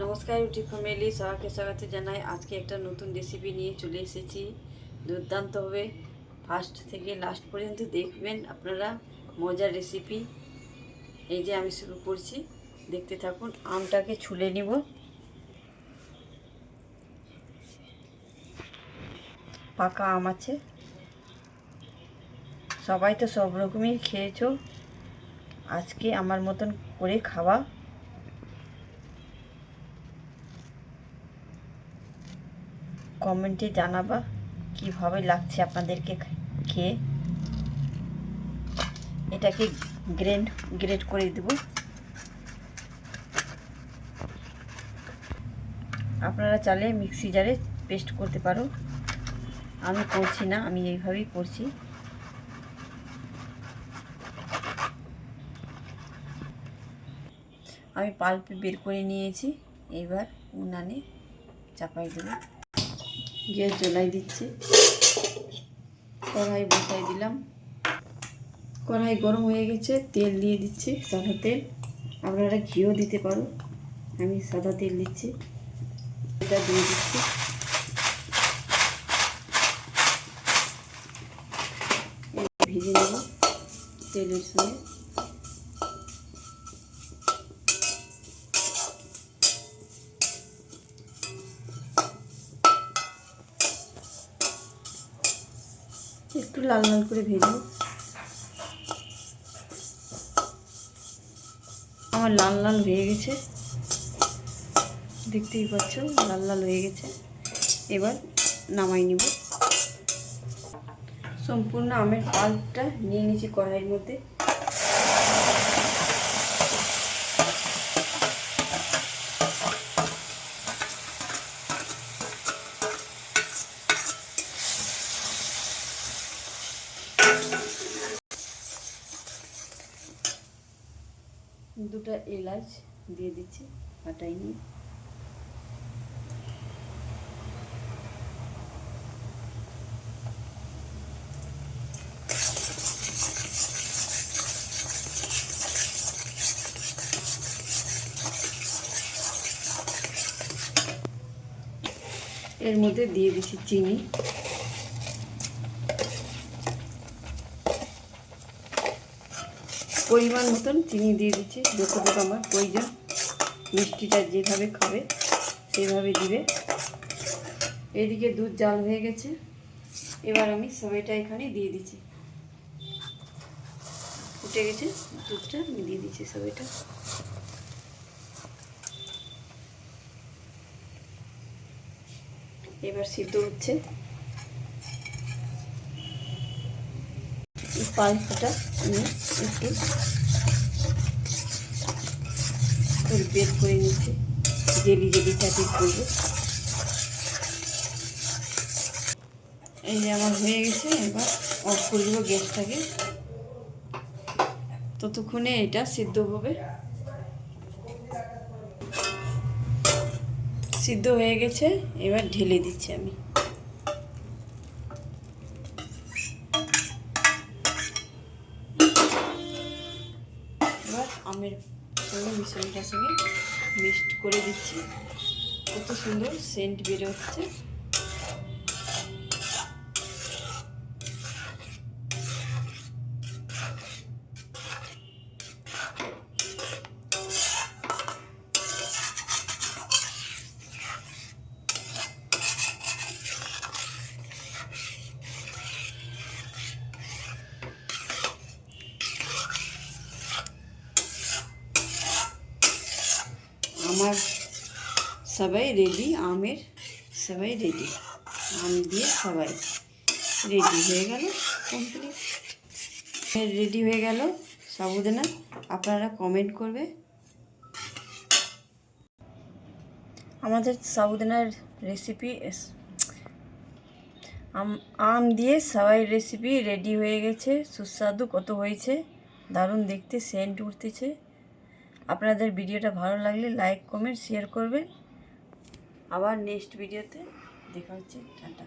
নমস্কার YouTube family, সবাইকে স্বাগত জানাই। আজকে একটা নতুন রেসিপি নিয়ে চলে এসেছি। দুর্দান্ত হবে, ফার্স্ট থেকে লাস্ট পর্যন্ত দেখবেন আপনারা। মজার রেসিপি। এই যে আমি শুরু করছি, দেখতে থাকুন। আমটাকে ছুলে নিব। পাকা আম আছে, সবাই তো সব রকমই খেয়েছো, আজকে আমার মতন করে খাওয়া। কমেন্টে জানাবা কিভাবে লাগছে আপনাদেরকে খেয়ে। এটাকে গ্রেড করে দেব। আপনারা চাইলে মিক্সি জারে পেস্ট করতে পারো, আমি করছি না, আমি এইভাবেই করছি। আমি পাল্প বের করে নিয়েছি। এবার উনানে চাপাই দেব। গ্যাস জ্বলাই দিচ্ছি, কড়াই বসাই দিলাম। কড়াই গরম হয়ে গেছে, তেল দিয়ে দিচ্ছি, সাদা তেল। আপনারা ঘিও দিতে পারো, আমি সাদা তেল দিচ্ছি। এটা দিয়ে দিচ্ছি। ভেজে নেব তেলের সঙ্গে। একটু লাল লাল করে ভেজে। আমার লাল লাল হয়ে গেছে, দেখতেই পাচ্ছ লাল লাল হয়ে গেছে। এবার নামাই নিব। সম্পূর্ণ আমের পাল্পটা নিয়ে নিয়েছি কড়াইয়ের মধ্যে। দুটো এলাচ দিয়ে দিচ্ছি ফাটাই নিয়ে। এর মধ্যে দিয়ে দিচ্ছি চিনি। পরিমাণ মতন চিনি দিয়ে দিচ্ছি, যতটুকু আমার প্রয়োজন। মিষ্টিটা যেভাবে খাবে সেভাবে দিবে। এদিকে দুধ জাল হয়ে গেছে, এবার আমি সবাইটা এখানে দিয়ে দিচ্ছি। ফুটে গেছে দুধটা, আমি দিয়ে দিচ্ছি সবাইটা। এবার সিদ্ধ হচ্ছে। পাল্পটা আমি একটু বের করে নিচ্ছি, জেলি জেলি টাইপের করবো। এই যে আমার হয়ে গেছে, এবার অফ করে দেবো গ্যাসটাকে। ততক্ষণে এটা সিদ্ধ হবে। সিদ্ধ হয়ে গেছে, এবার ঢেলে দিচ্ছি আমি। এবার আমের সঙ্গে মিশ্রণটার সঙ্গে মিক্সড করে দিচ্ছি। কত সুন্দর সেন্ট বের হচ্ছে। আমার সবাই রেডি, আমের সবাই রেডি, আম দিয়ে সবাই রেডি হয়ে গেল। কমপ্লিট রেডি হয়ে গেল সাবুদানা। আপনারা কমেন্ট করবে। আমাদের সাবুদানার রেসিপি, আম দিয়ে সবাই রেসিপি রেডি হয়ে গেছে। সুস্বাদু কত হয়েছে, দারুণ দেখতে, সেন্ট উঠতেছে। আপনাদের ভিডিওটা ভালো লাগলে লাইক কমেন্ট শেয়ার করবেন। আবার নেক্সট ভিডিওতে দেখা হচ্ছে। টাটা।